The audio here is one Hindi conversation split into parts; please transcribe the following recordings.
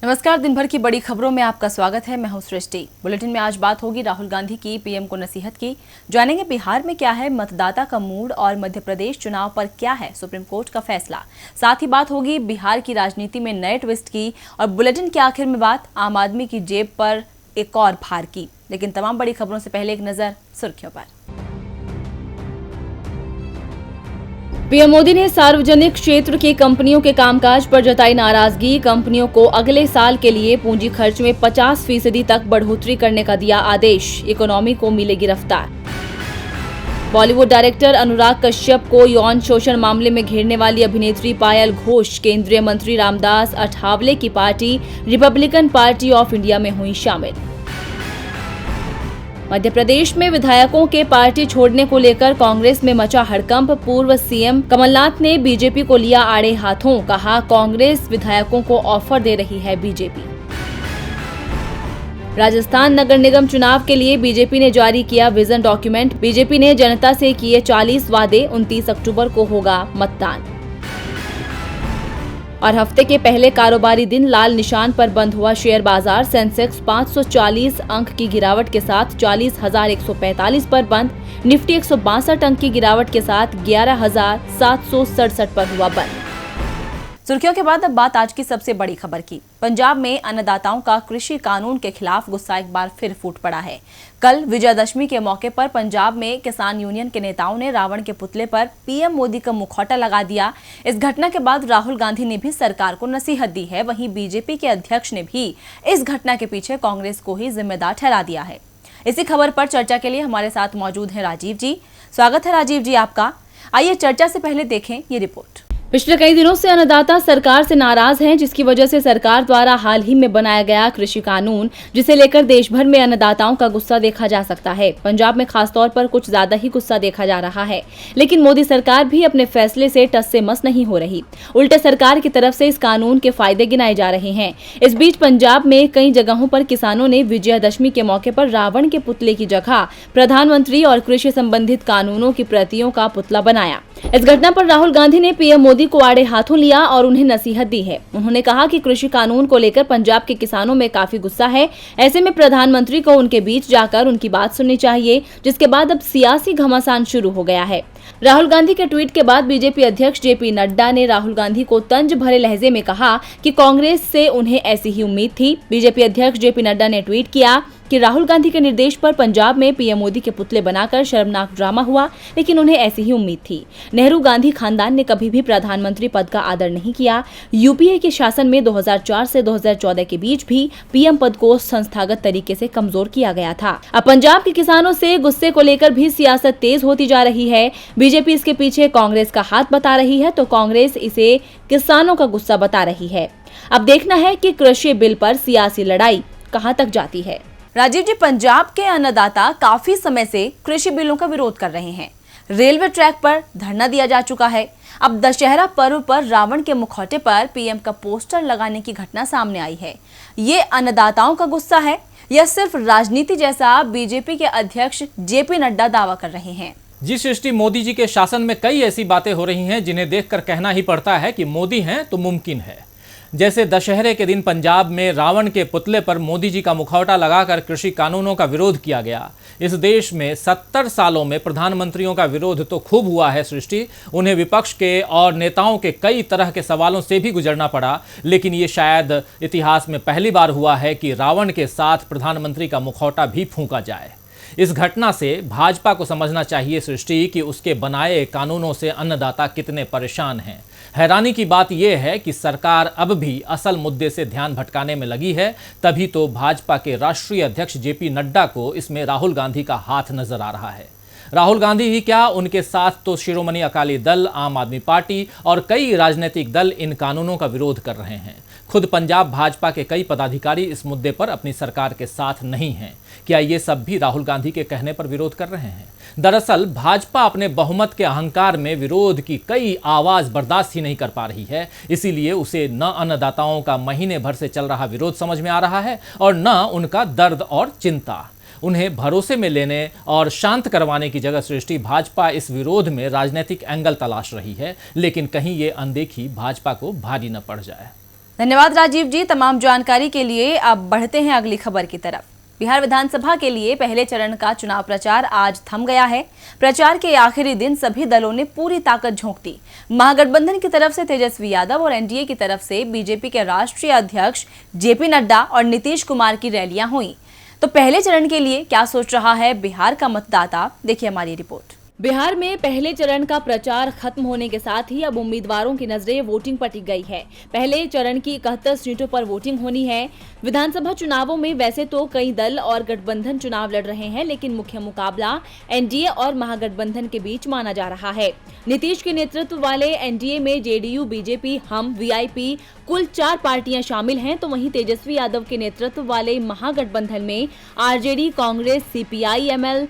नमस्कार। दिन भर की बड़ी खबरों में आपका स्वागत है। मैं हूं सृष्टि। बुलेटिन में आज बात होगी राहुल गांधी की पीएम को नसीहत की। जानेंगे बिहार में क्या है मतदाता का मूड और मध्य प्रदेश चुनाव पर क्या है सुप्रीम कोर्ट का फैसला। साथ ही बात होगी बिहार की राजनीति में नए ट्विस्ट की और बुलेटिन के आखिर में बात आम आदमी की जेब पर एक और भार की। लेकिन तमाम बड़ी खबरों से पहले एक नजर सुर्खियों पर। पीएम मोदी ने सार्वजनिक क्षेत्र की कंपनियों के कामकाज पर जताई नाराजगी। कंपनियों को अगले साल के लिए पूंजी खर्च में 50% तक बढ़ोतरी करने का दिया आदेश। इकोनॉमी को मिलेगी रफ्तार। बॉलीवुड डायरेक्टर अनुराग कश्यप को यौन शोषण मामले में घेरने वाली अभिनेत्री पायल घोष केंद्रीय मंत्री रामदास अठावले की party Republican party of India में हुई शामिल। मध्य प्रदेश में विधायकों के पार्टी छोड़ने को लेकर कांग्रेस में मचा हड़कंप। पूर्व सीएम कमलनाथ ने बीजेपी को लिया आड़े हाथों। कहा, कांग्रेस विधायकों को ऑफर दे रही है बीजेपी। राजस्थान नगर निगम चुनाव के लिए बीजेपी ने जारी किया विजन डॉक्यूमेंट। बीजेपी ने जनता से किए 40 वादे। 29 अक्टूबर को होगा मतदान। और हफ्ते के पहले कारोबारी दिन लाल निशान पर बंद हुआ शेयर बाजार। सेंसेक्स 540 अंक की गिरावट के साथ 40,145 पर बंद। निफ्टी 162 अंक की गिरावट के साथ 11,767 पर हुआ बंद। सुर्खियों के बाद अब बात आज की सबसे बड़ी खबर की। पंजाब में अन्नदाताओं का कृषि कानून के खिलाफ गुस्सा एक बार फिर फूट पड़ा है। कल विजयादशमी के मौके पर पंजाब में किसान यूनियन के नेताओं ने रावण के पुतले पर पीएम मोदी का मुखौटा लगा दिया। इस घटना के बाद राहुल गांधी ने भी सरकार को नसीहत दी है। वहीं बीजेपी के अध्यक्ष ने भी इस घटना के पीछे कांग्रेस को ही जिम्मेदार ठहरा दिया है। इसी खबर पर चर्चा के लिए हमारे साथ मौजूद है राजीव जी। स्वागत है राजीव जी आपका। आइए चर्चा से पहले देखें ये रिपोर्ट। पिछले कई दिनों से अन्नदाता सरकार से नाराज हैं, जिसकी वजह से सरकार द्वारा हाल ही में बनाया गया कृषि कानून, जिसे लेकर देश भर में अन्नदाताओं का गुस्सा देखा जा सकता है। पंजाब में खासतौर पर कुछ ज्यादा ही गुस्सा देखा जा रहा है। लेकिन मोदी सरकार भी अपने फैसले से टस से मस नहीं हो रही। उल्टे सरकार की तरफ से इस कानून के फायदे गिनाए जा रहे हैं। इस बीच पंजाब में कई जगहों पर किसानों ने विजयादशमी के मौके पर रावण के पुतले की जगह प्रधानमंत्री और कृषि संबंधित कानूनों की प्रतियों का पुतला बनाया। इस घटना पर राहुल गांधी ने पीएम मोदी को आड़े हाथों लिया और उन्हें नसीहत दी है। उन्होंने कहा कि कृषि कानून को लेकर पंजाब के किसानों में काफी गुस्सा है। ऐसे में प्रधानमंत्री को उनके बीच जाकर उनकी बात सुननी चाहिए, जिसके बाद अब सियासी घमासान शुरू हो गया है। राहुल गांधी के ट्वीट के बाद बीजेपी अध्यक्ष जेपी नड्डा ने राहुल गांधी को तंज भरे लहजे में कहा कि कांग्रेस से उन्हें ऐसी ही उम्मीद थी। बीजेपी अध्यक्ष जेपी नड्डा ने ट्वीट किया कि राहुल गांधी के निर्देश पर पंजाब में पीएम मोदी के पुतले बनाकर शर्मनाक ड्रामा हुआ, लेकिन उन्हें ऐसी ही उम्मीद थी। नेहरू गांधी खानदान ने कभी भी प्रधानमंत्री पद का आदर नहीं किया। यूपीए के शासन में 2004 से 2014 के बीच भी पीएम पद को संस्थागत तरीके से कमजोर किया गया था। अब पंजाब के किसानों से गुस्से को लेकर भी सियासत तेज होती जा रही है। बीजेपी इसके पीछे कांग्रेस का हाथ बता रही है, तो कांग्रेस इसे किसानों का गुस्सा बता रही है। अब देखना है कि कृषि बिल पर सियासी लड़ाई कहां तक जाती है। राजीव जी, पंजाब के अन्नदाता काफी समय से कृषि बिलों का विरोध कर रहे हैं। रेलवे ट्रैक पर धरना दिया जा चुका है। अब दशहरा पर्व पर रावण के मुखौटे पर पीएम का पोस्टर लगाने की घटना सामने आई है। ये अन्नदाताओं का गुस्सा है या सिर्फ राजनीति, जैसा बीजेपी के अध्यक्ष जेपी नड्डा दावा कर रहे हैं? जी सृष्टि, मोदी जी के शासन में कई ऐसी बातें हो रही हैं जिन्हें देखकर कहना ही पड़ता है कि मोदी हैं तो मुमकिन है। जैसे दशहरे के दिन पंजाब में रावण के पुतले पर मोदी जी का मुखौटा लगाकर कृषि कानूनों का विरोध किया गया। इस देश में 70 सालों में प्रधानमंत्रियों का विरोध तो खूब हुआ है सृष्टि। उन्हें विपक्ष के और नेताओं के कई तरह के सवालों से भी गुजरना पड़ा, लेकिन ये शायद इतिहास में पहली बार हुआ है कि रावण के साथ प्रधानमंत्री का मुखौटा भी फूंका जाए। इस घटना से भाजपा को समझना चाहिए सृष्टि कि उसके बनाए कानूनों से अन्नदाता कितने परेशान हैं। हैरानी की बात यह है कि सरकार अब भी असल मुद्दे से ध्यान भटकाने में लगी है। तभी तो भाजपा के राष्ट्रीय अध्यक्ष जेपी नड्डा को इसमें राहुल गांधी का हाथ नजर आ रहा है। राहुल गांधी ही क्या, उनके साथ तो शिरोमणि अकाली दल, आम आदमी पार्टी और कई राजनीतिक दल इन कानूनों का विरोध कर रहे हैं। खुद पंजाब भाजपा के कई पदाधिकारी इस मुद्दे पर अपनी सरकार के साथ नहीं हैं। क्या ये सब भी राहुल गांधी के कहने पर विरोध कर रहे हैं? दरअसल भाजपा अपने बहुमत के अहंकार में विरोध की कई आवाज बर्दाश्त ही नहीं कर पा रही है। इसीलिए उसे न अन्नदाताओं का महीने भर से चल रहा विरोध समझ में आ रहा है और न उनका दर्द और चिंता। उन्हें भरोसे में लेने और शांत करवाने की जगह सृष्टि भाजपा इस विरोध में राजनीतिक एंगल तलाश रही है, लेकिन कहीं ये अनदेखी भाजपा को भारी न पड़ जाए। धन्यवाद राजीव जी तमाम जानकारी के लिए। अब बढ़ते हैं अगली खबर की तरफ। बिहार विधानसभा के लिए पहले चरण का चुनाव प्रचार आज थम गया है। प्रचार के आखिरी दिन सभी दलों ने पूरी ताकत झोंक दी। महागठबंधन की तरफ से तेजस्वी यादव और एनडीए की तरफ से बीजेपी के राष्ट्रीय अध्यक्ष जेपी नड्डा और नीतीश कुमार की रैलियां हुई। तो पहले चरण के लिए क्या सोच रहा है बिहार का मतदाता, देखिए हमारी रिपोर्ट। बिहार में पहले चरण का प्रचार खत्म होने के साथ ही अब उम्मीदवारों की नजरें वोटिंग पर टिक गई है। पहले चरण की 71 सीटों पर वोटिंग होनी है। विधानसभा चुनावों में वैसे तो कई दल और गठबंधन चुनाव लड़ रहे हैं, लेकिन मुख्य मुकाबला एनडीए और महागठबंधन के बीच माना जा रहा है। नीतीश के नेतृत्व वाले एनडीए में जेडीयू, बीजेपी, हम, वीआईपी कुल 4 पार्टियां शामिल हैं, तो वहीं तेजस्वी यादव के नेतृत्व वाले महागठबंधन में RJD, Congress, CPI-ML,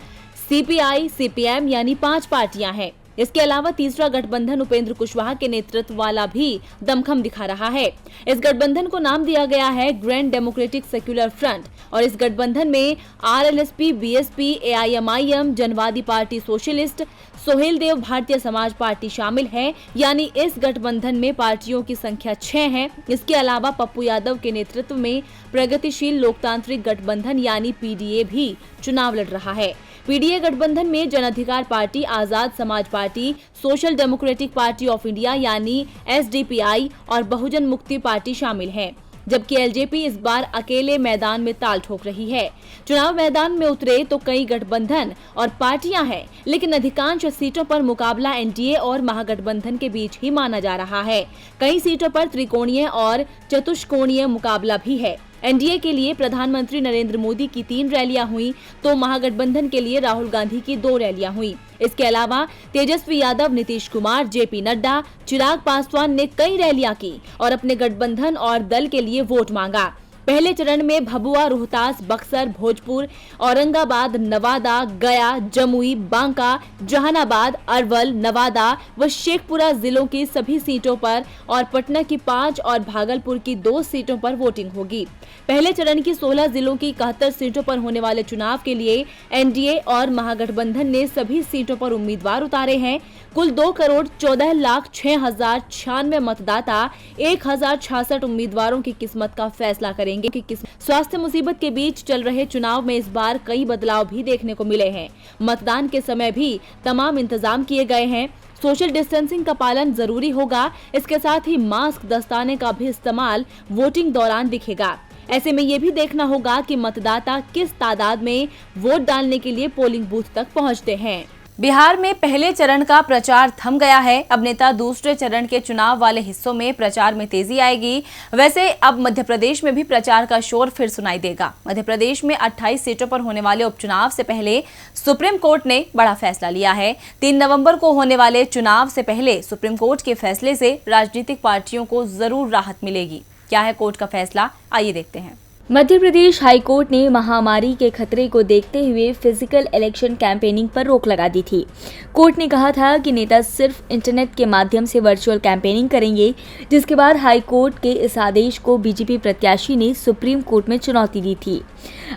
CPI, CPM यानी 5 पार्टियां हैं। इसके अलावा तीसरा गठबंधन उपेंद्र कुशवाहा के नेतृत्व वाला भी दमखम दिखा रहा है। इस गठबंधन को नाम दिया गया है ग्रैंड डेमोक्रेटिक सेक्युलर फ्रंट और इस गठबंधन में आरएलएसपी, बीएसपी, एआईएमआईएम, जनवादी पार्टी सोशलिस्ट, सोहेल देव भारतीय समाज पार्टी शामिल है। यानी इस गठबंधन में पार्टियों की संख्या 6 है। इसके अलावा पप्पू यादव के नेतृत्व में प्रगतिशील लोकतांत्रिक गठबंधन यानी पीडीए भी चुनाव लड़ रहा है। पीडीए गठबंधन में जन अधिकार party, Azad Samaj party, social democratic party of India यानी एसडीपीआई और बहुजन मुक्ति पार्टी शामिल हैं, जबकि एलजेपी इस बार अकेले मैदान में ताल ठोक रही है। चुनाव मैदान में उतरे तो कई गठबंधन और पार्टियां हैं, लेकिन अधिकांश सीटों पर मुकाबला एनडीए और महागठबंधन के बीच ही माना जा रहा है। कई सीटों पर त्रिकोणीय और चतुष्कोणीय मुकाबला भी है। एनडीए के लिए प्रधानमंत्री नरेंद्र मोदी की 3 रैलियां हुई, तो महागठबंधन के लिए राहुल गांधी की 2 रैलियां हुई। इसके अलावा तेजस्वी यादव, नीतीश कुमार, जेपी नड्डा, चिराग पासवान ने कई रैलियां की और अपने गठबंधन और दल के लिए वोट मांगा। पहले चरण में भभुआ, रोहतास, बक्सर, भोजपुर, औरंगाबाद, नवादा, गया, जमुई, बांका, जहानाबाद, अरवल, नवादा व शेखपुरा जिलों की सभी सीटों पर और पटना की 5 और भागलपुर की 2 सीटों पर वोटिंग होगी। पहले चरण की 16 जिलों की 71 सीटों पर होने वाले चुनाव के लिए एनडीए और महागठबंधन ने सभी सीटों पर उम्मीदवार उतारे हैं। कुल 2,14,06,096 मतदाता 1,066 उम्मीदवारों की किस्मत का फैसला करेंगे। स्वास्थ्य मुसीबत के बीच चल रहे चुनाव में इस बार कई बदलाव भी देखने को मिले हैं। मतदान के समय भी तमाम इंतजाम किए गए हैं। सोशल डिस्टेंसिंग का पालन जरूरी होगा। इसके साथ ही मास्क, दस्ताने का भी इस्तेमाल वोटिंग दौरान दिखेगा। ऐसे में ये भी देखना होगा कि मतदाता किस तादाद में वोट डालने के लिए पोलिंग बूथ तक पहुंचते हैं। बिहार में पहले चरण का प्रचार थम गया है। अब नेता दूसरे चरण के चुनाव वाले हिस्सों में प्रचार में तेजी आएगी। वैसे अब मध्य प्रदेश में भी प्रचार का शोर फिर सुनाई देगा। मध्य प्रदेश में 28 सीटों पर होने वाले उपचुनाव से पहले सुप्रीम कोर्ट ने बड़ा फैसला लिया है। 3 नवंबर को होने वाले चुनाव से पहले सुप्रीम कोर्ट के फैसले से राजनीतिक पार्टियों को जरूर राहत मिलेगी। क्या है कोर्ट का फैसला, आइए देखते हैं। मध्य प्रदेश हाईकोर्ट ने महामारी के खतरे को देखते हुए फिजिकल इलेक्शन कैंपेनिंग पर रोक लगा दी थी। कोर्ट ने कहा था कि नेता सिर्फ इंटरनेट के माध्यम से वर्चुअल कैंपेनिंग करेंगे, जिसके बाद हाईकोर्ट के इस आदेश को बीजेपी प्रत्याशी ने सुप्रीम कोर्ट में चुनौती दी थी।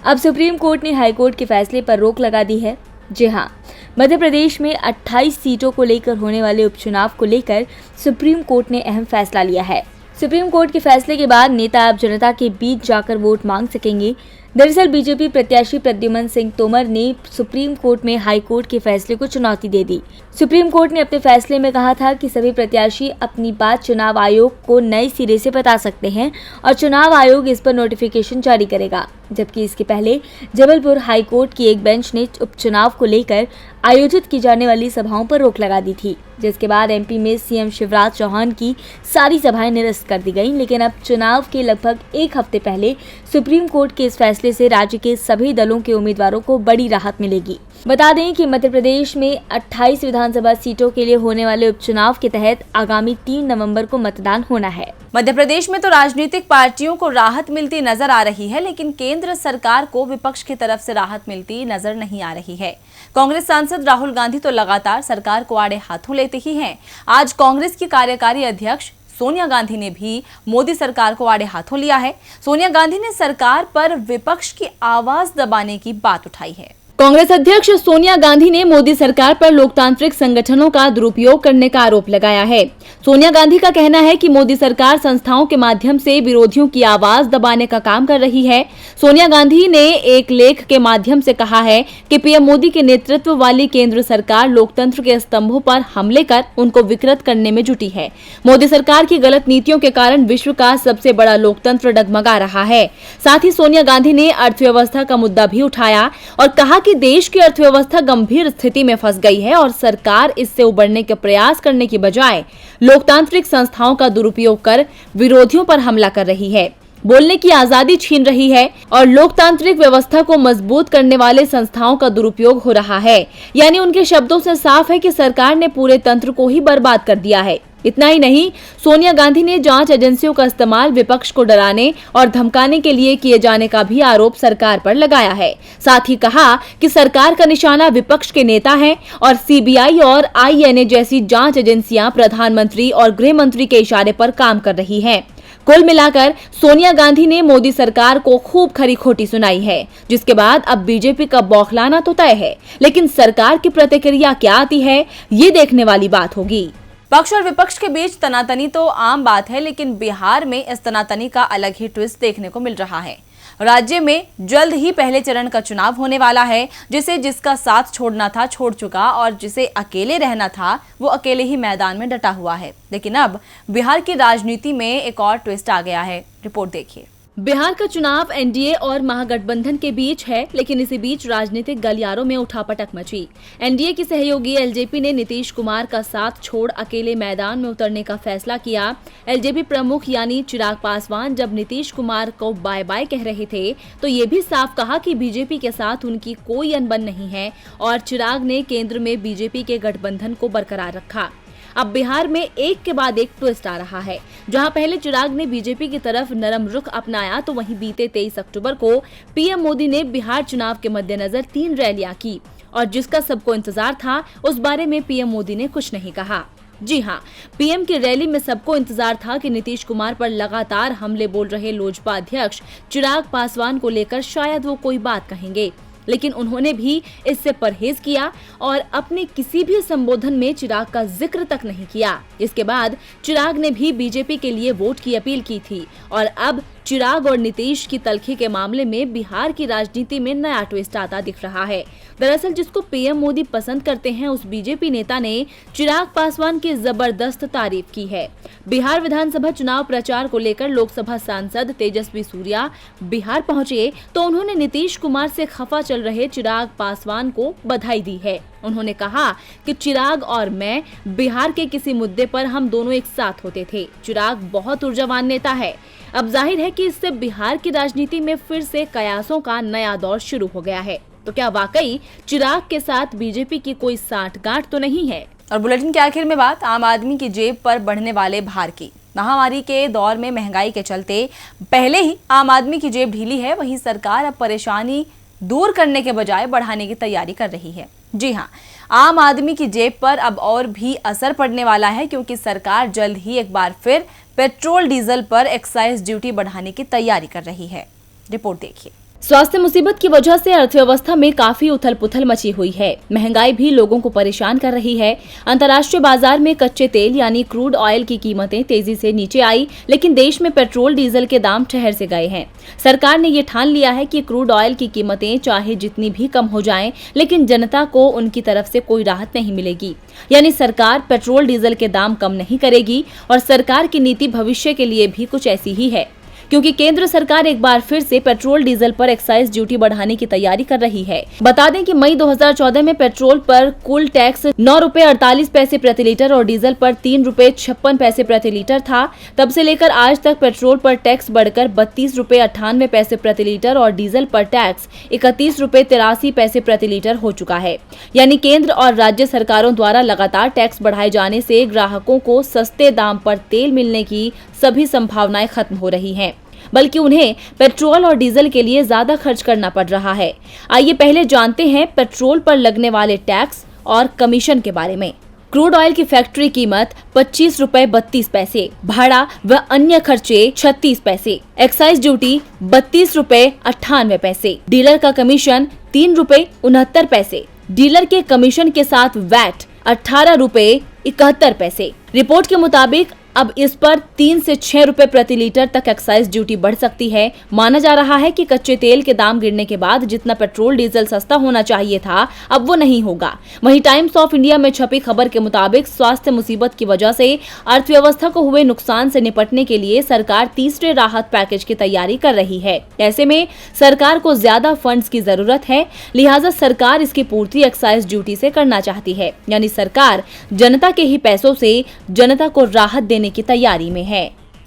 अब सुप्रीम कोर्ट ने हाईकोर्ट के फैसले पर रोक लगा दी है। जी हाँ, मध्य प्रदेश में 28 सीटों को लेकर होने वाले उपचुनाव को लेकर सुप्रीम कोर्ट ने अहम फैसला लिया है। सुप्रीम कोर्ट के फैसले के बाद नेता अब जनता के बीच जाकर वोट मांग सकेंगे। दरअसल बीजेपी प्रत्याशी प्रद्युमन सिंह तोमर ने सुप्रीम कोर्ट में हाई कोर्ट के फैसले को चुनौती दे दी। सुप्रीम कोर्ट ने अपने फैसले में कहा था कि सभी प्रत्याशी अपनी बात चुनाव आयोग को नए सिरे से बता सकते हैं और चुनाव आयोग इस पर नोटिफिकेशन जारी करेगा। जबकि इसके पहले जबलपुर हाई कोर्ट की एक बेंच ने उपचुनाव को लेकर आयोजित की जाने वाली सभाओं पर रोक लगा दी थी, जिसके बाद एमपी में सीएम शिवराज चौहान की सारी सभाएं निरस्त कर दी गईं। लेकिन अब चुनाव के लगभग 1 हफ्ते पहले सुप्रीम कोर्ट के इस फैसले से राज्य के सभी दलों के उम्मीदवारों को बड़ी राहत मिलेगी। बता दें कि मध्य प्रदेश में 28 विधानसभा सीटों के लिए होने वाले उपचुनाव के तहत आगामी 3 नवंबर को मतदान होना है। मध्य प्रदेश में तो राजनीतिक पार्टियों को राहत मिलती नजर आ रही है, लेकिन केंद्र सरकार को विपक्ष की तरफ से राहत मिलती नजर नहीं आ रही है। कांग्रेस सांसद राहुल गांधी तो लगातार सरकार को आड़े हाथों लेते ही हैं। आज कांग्रेस की कार्यकारी अध्यक्ष सोनिया गांधी ने भी मोदी सरकार को आड़े हाथों लिया है। सोनिया गांधी ने सरकार पर विपक्ष की आवाज दबाने की बात उठाई है। कांग्रेस अध्यक्ष सोनिया गांधी ने मोदी सरकार पर लोकतांत्रिक संगठनों का दुरुपयोग करने का आरोप लगाया है। सोनिया गांधी का कहना है कि मोदी सरकार संस्थाओं के माध्यम से विरोधियों की आवाज दबाने का काम कर रही है। सोनिया गांधी ने एक लेख के माध्यम से कहा है कि पीएम मोदी के नेतृत्व वाली केंद्र सरकार लोकतंत्र के स्तंभों पर हमले कर उनको विकृत करने में जुटी है। मोदी सरकार की गलत नीतियों के कारण विश्व का सबसे बड़ा लोकतंत्र डगमगा रहा है। साथ ही सोनिया गांधी ने अर्थव्यवस्था का मुद्दा भी उठाया और कहा कि देश की अर्थव्यवस्था गंभीर स्थिति में फंस गई है और सरकार इससे उबरने के प्रयास करने की बजाय लोकतांत्रिक संस्थाओं का दुरुपयोग कर विरोधियों पर हमला कर रही है, बोलने की आजादी छीन रही है और लोकतांत्रिक व्यवस्था को मजबूत करने वाले संस्थाओं का दुरुपयोग हो रहा है। यानी उनके शब्दों से साफ है कि सरकार ने पूरे तंत्र को ही बर्बाद कर दिया है। इतना ही नहीं, सोनिया गांधी ने जांच एजेंसियों का इस्तेमाल विपक्ष को डराने और धमकाने के लिए किए जाने का भी आरोप सरकार पर लगाया है। साथ ही कहा कि सरकार का निशाना विपक्ष के नेता हैं और सीबीआई और आईएनए जैसी जांच एजेंसियां प्रधानमंत्री और गृह मंत्री के इशारे पर काम कर रही हैं। कुल मिलाकर सोनिया गांधी ने मोदी सरकार को खूब खरी खोटी सुनाई है, जिसके बाद अब बीजेपी का बौखलाना तो तय है, लेकिन सरकार की प्रतिक्रिया क्या आती है, ये देखने वाली बात होगी। पक्ष और विपक्ष के बीच तनातनी तो आम बात है, लेकिन बिहार में इस तनातनी का अलग ही ट्विस्ट देखने को मिल रहा है। राज्य में जल्द ही पहले चरण का चुनाव होने वाला है, जिसका साथ छोड़ना था छोड़ चुका और जिसे अकेले रहना था वो अकेले ही मैदान में डटा हुआ है। लेकिन अब बिहार की राजनीति में एक और ट्विस्ट आ गया है। रिपोर्ट देखिए। बिहार का चुनाव एनडीए और महागठबंधन के बीच है, लेकिन इसी बीच राजनीतिक गलियारों में उठापटक मची। एनडीए की सहयोगी एलजेपी ने नीतीश कुमार का साथ छोड़ अकेले मैदान में उतरने का फैसला किया। एलजेपी प्रमुख यानी चिराग पासवान जब नीतीश कुमार को बाय बाय कह रहे थे तो ये भी साफ कहा कि बीजेपी के साथ उनकी कोई अनबन नहीं है और चिराग ने केंद्र में बीजेपी के गठबंधन को बरकरार रखा। अब बिहार में एक के बाद एक ट्विस्ट आ रहा है। जहां पहले चिराग ने बीजेपी की तरफ नरम रुख अपनाया, तो वहीं बीते 23 अक्टूबर को पीएम मोदी ने बिहार चुनाव के मद्देनजर 3 रैलियां की और जिसका सबको इंतजार था उस बारे में पीएम मोदी ने कुछ नहीं कहा। जी हां, पीएम की रैली में सबको इंतजार था कि नीतीश कुमार पर लगातार हमले बोल रहे लोजपा अध्यक्ष चिराग पासवान को लेकर शायद वो कोई बात कहेंगे, लेकिन उन्होंने भी इससे परहेज किया और अपने किसी भी संबोधन में चिराग का जिक्र तक नहीं किया। इसके बाद चिराग ने भी बीजेपी के लिए वोट की अपील की थी और अब चिराग और नीतीश की तल्खी के मामले में बिहार की राजनीति में नया ट्विस्ट आता दिख रहा है। दरअसल जिसको पीएम मोदी पसंद करते हैं उस बीजेपी नेता ने चिराग पासवान की जबरदस्त तारीफ की है। बिहार विधानसभा चुनाव प्रचार को लेकर लोकसभा सांसद तेजस्वी सूर्या बिहार पहुंचे तो उन्होंने नीतीश कुमार से खफा चल रहे चिराग पासवान को बधाई दी है। उन्होंने कहा कि चिराग और मैं बिहार के किसी मुद्दे पर हम दोनों एक साथ होते थे। चिराग बहुत ऊर्जावान नेता है। अब जाहिर है कि इससे बिहार की राजनीति में फिर से कयासों का नया दौर शुरू हो गया है। तो क्या वाकई चिराग के साथ बीजेपी की कोई साठगांठ तो नहीं है? और बुलेटिन के आखिर में बात आम आदमी की जेब पर बढ़ने वाले भार की। महामारी के दौर में महंगाई के चलते पहले ही आम आदमी की जेब ढीली है, वहीं सरकार अब परेशानी दूर करने के बजाय बढ़ाने की तैयारी कर रही है। जी हाँ, आम आदमी की जेब पर अब और भी असर पड़ने वाला है, क्योंकि सरकार जल्द ही एक बार फिर पेट्रोल डीजल पर एक्साइज ड्यूटी बढ़ाने की तैयारी कर रही है। रिपोर्ट देखिए। स्वास्थ्य मुसीबत की वजह से अर्थव्यवस्था में काफी उथल पुथल मची हुई है। महंगाई भी लोगों को परेशान कर रही है। अंतर्राष्ट्रीय बाजार में कच्चे तेल यानी क्रूड ऑयल की कीमतें तेजी से नीचे आई, लेकिन देश में पेट्रोल डीजल के दाम ठहर से गए हैं। सरकार ने ये ठान लिया है कि क्रूड ऑयल की कीमतें चाहे जितनी भी कम हो जाएं, लेकिन जनता को उनकी तरफ से कोई राहत नहीं मिलेगी। यानी सरकार पेट्रोल डीजल के दाम कम नहीं करेगी और सरकार की नीति भविष्य के लिए भी कुछ ऐसी ही है, क्योंकि केंद्र सरकार एक बार फिर से पेट्रोल डीजल पर एक्साइज ड्यूटी बढ़ाने की तैयारी कर रही है। बता दें कि मई 2014 में पेट्रोल पर कुल टैक्स 9 रुपए 48 पैसे प्रति लीटर और डीजल पर 3 रुपए 56 पैसे प्रति लीटर था। तब से लेकर आज तक पेट्रोल पर टैक्स बढ़कर 32 रुपए 98 पैसे प्रति लीटर और डीजल पर टैक्स 31 रुपए 83 पैसे प्रति लीटर हो चुका है। यानी केंद्र और राज्य सरकारों द्वारा लगातार टैक्स बढ़ाए जाने से ग्राहकों को सस्ते दाम पर तेल मिलने की सभी संभावनाएं खत्म हो रही हैं, बल्कि उन्हें पेट्रोल और डीजल के लिए ज्यादा खर्च करना पड़ रहा है। आइए पहले जानते हैं पेट्रोल पर लगने वाले टैक्स और कमीशन के बारे में। क्रूड ऑयल की फैक्ट्री कीमत 25 रुपए 32 पैसे, भाड़ा व अन्य खर्चे 36 पैसे, एक्साइज ड्यूटी 32 रुपए 98 पैसे, डीलर का कमीशन 3 रुपए 69 पैसे, डीलर के कमीशन के साथ वैट 18 रुपए 71 पैसे। रिपोर्ट के मुताबिक अब इस पर 3 से 6 रुपए प्रति लीटर तक एक्साइज ड्यूटी बढ़ सकती है। माना जा रहा है कि कच्चे तेल के दाम गिरने के बाद जितना पेट्रोल डीजल सस्ता होना चाहिए था अब वो नहीं होगा। वहीं टाइम्स ऑफ इंडिया में छपी खबर के मुताबिक स्वास्थ्य मुसीबत की वजह से अर्थव्यवस्था को हुए नुकसान से निपटने के लिए सरकार तीसरे राहत पैकेज की तैयारी कर रही है। ऐसे में सरकार को ज्यादा फंड्स की जरूरत है, लिहाजा सरकार इसकी पूर्ति एक्साइज ड्यूटी से करना चाहती है। यानी सरकार जनता के ही पैसों से जनता को राहत देने की तैयारी में है।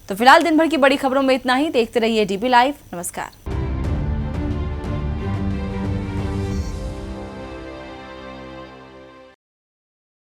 तो फिलहाल दिन भर की बड़ी खबरों में इतना ही। देखते रहिए डीबी लाइव। नमस्कार।